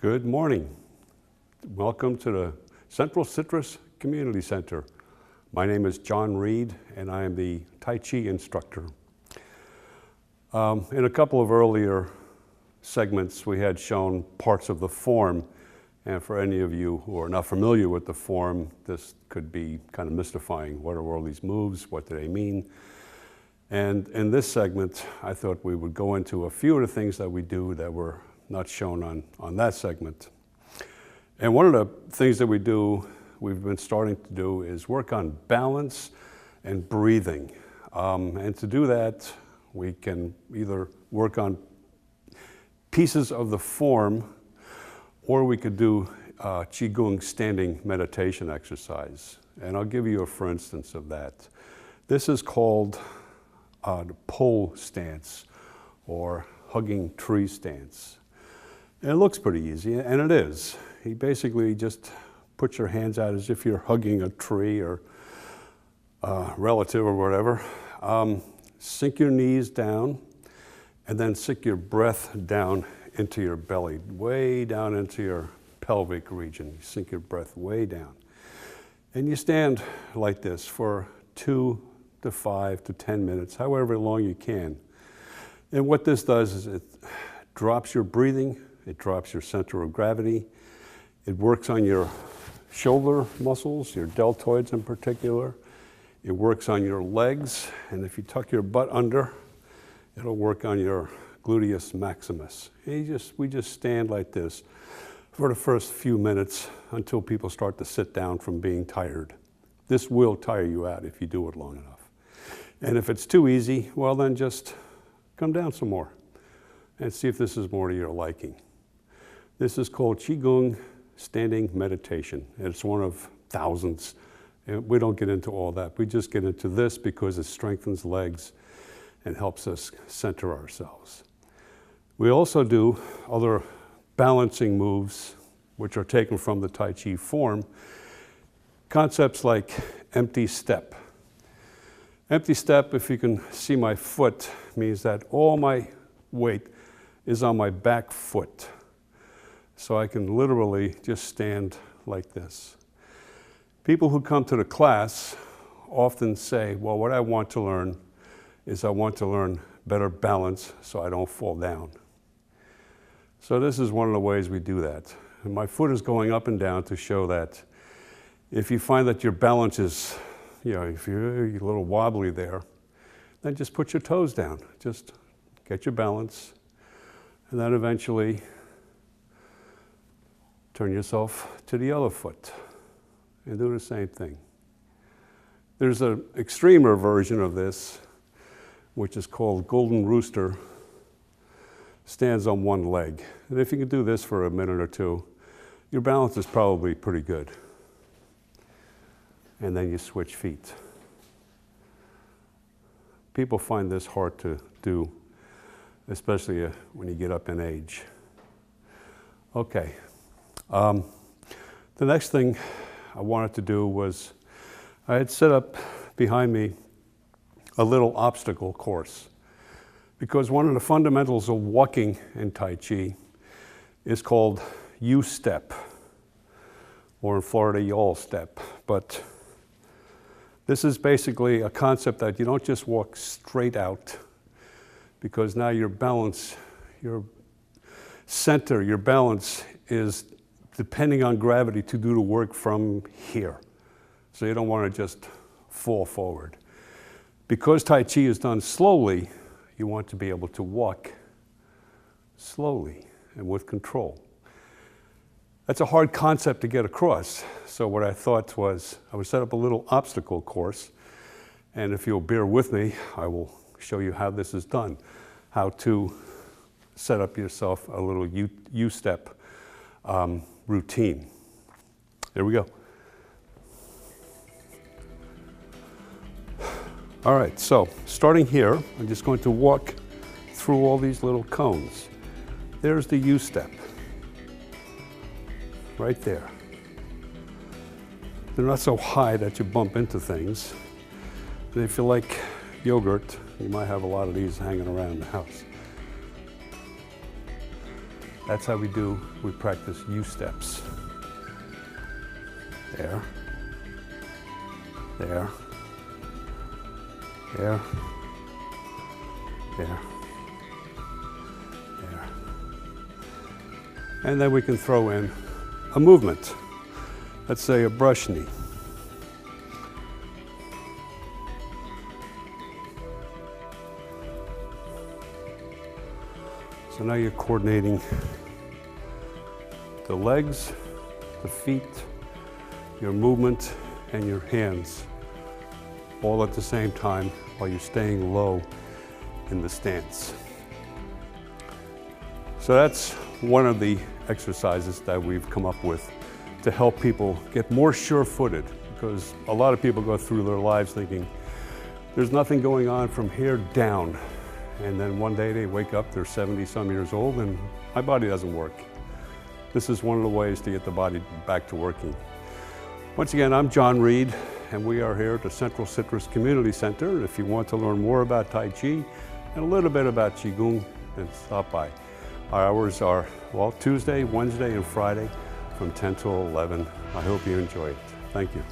Good morning. Welcome to the Central Citrus Community Center. My name is John Reed and I am the Tai Chi instructor. In a couple of earlier segments we had shown parts of the form, and for any of you who are not familiar with the form, this could be kind of mystifying. What are all these moves? What do they mean? And in this segment I thought we would go into a few of the things that we do that were not shown on that segment. And one of the things that we've been starting to do is work on balance and breathing. And to do that, we can either work on pieces of the form, or we could do Qigong standing meditation exercise. And I'll give you a for instance of that. This is called the pole stance, or hugging tree stance. And it looks pretty easy, and it is. You basically just put your hands out as if you're hugging a tree or a relative or whatever. Sink your knees down, and then sink your breath down into your belly, way down into your pelvic region. You sink your breath way down. And you stand like this for 2 to 5 to 10 minutes, however long you can. And what this does is it drops your breathing, it drops your center of gravity, it works on your shoulder muscles, your deltoids in particular. It works on your legs, and if you tuck your butt under, it'll work on your gluteus maximus. And we just stand like this for the first few minutes until people start to sit down from being tired. This will tire you out if you do it long enough. And if it's too easy, well then just come down some more and see if this is more to your liking. This is called Qigong standing meditation. It's one of thousands. And we don't get into all that. We just get into this because it strengthens legs and helps us center ourselves. We also do other balancing moves, which are taken from the Tai Chi form. Concepts like empty step. Empty step, if you can see my foot, means that all my weight is on my back foot. So I can literally just stand like this. People who come to the class often say, well, what I want to learn is I want to learn better balance so I don't fall down. So this is one of the ways we do that. And my foot is going up and down to show that if you find that your balance is, if you're a little wobbly there, then just put your toes down. Just get your balance, and then eventually turn yourself to the other foot and do the same thing. There's an extremer version of this, which is called Golden Rooster, stands on one leg. And if you can do this for a minute or two, your balance is probably pretty good. And then you switch feet. People find this hard to do, especially when you get up in age. Okay. The next thing I wanted to do was, I had set up behind me a little obstacle course, because one of the fundamentals of walking in Tai Chi is called U-step, or in Florida, y'all step. But this is basically a concept that you don't just walk straight out, because now your balance, your center, your balance is depending on gravity to do the work from here. So you don't want to just fall forward. Because Tai Chi is done slowly, you want to be able to walk slowly and with control. That's a hard concept to get across. So what I thought was I would set up a little obstacle course, and if you'll bear with me, I will show you how this is done, how to set up yourself a little U-step routine. There we go. All right, so starting here, I'm just going to walk through all these little cones. There's the U-step, right there. They're not so high that you bump into things. And if you like yogurt, you might have a lot of these hanging around the house. That's how we practice U-steps. There, there, there, there, there. And then we can throw in a movement. Let's say a brush knee. So now you're coordinating the legs, the feet, your movement, and your hands, all at the same time while you're staying low in the stance. So that's one of the exercises that we've come up with to help people get more sure-footed, because a lot of people go through their lives thinking there's nothing going on from here down. And then one day they wake up, they're 70-some years old, and my body doesn't work. This is one of the ways to get the body back to working. Once again, I'm John Reed, and we are here at the Central Citrus Community Center. If you want to learn more about Tai Chi and a little bit about Qigong, then stop by. Our hours are, well, Tuesday, Wednesday, and Friday from 10 to 11. I hope you enjoy it. Thank you.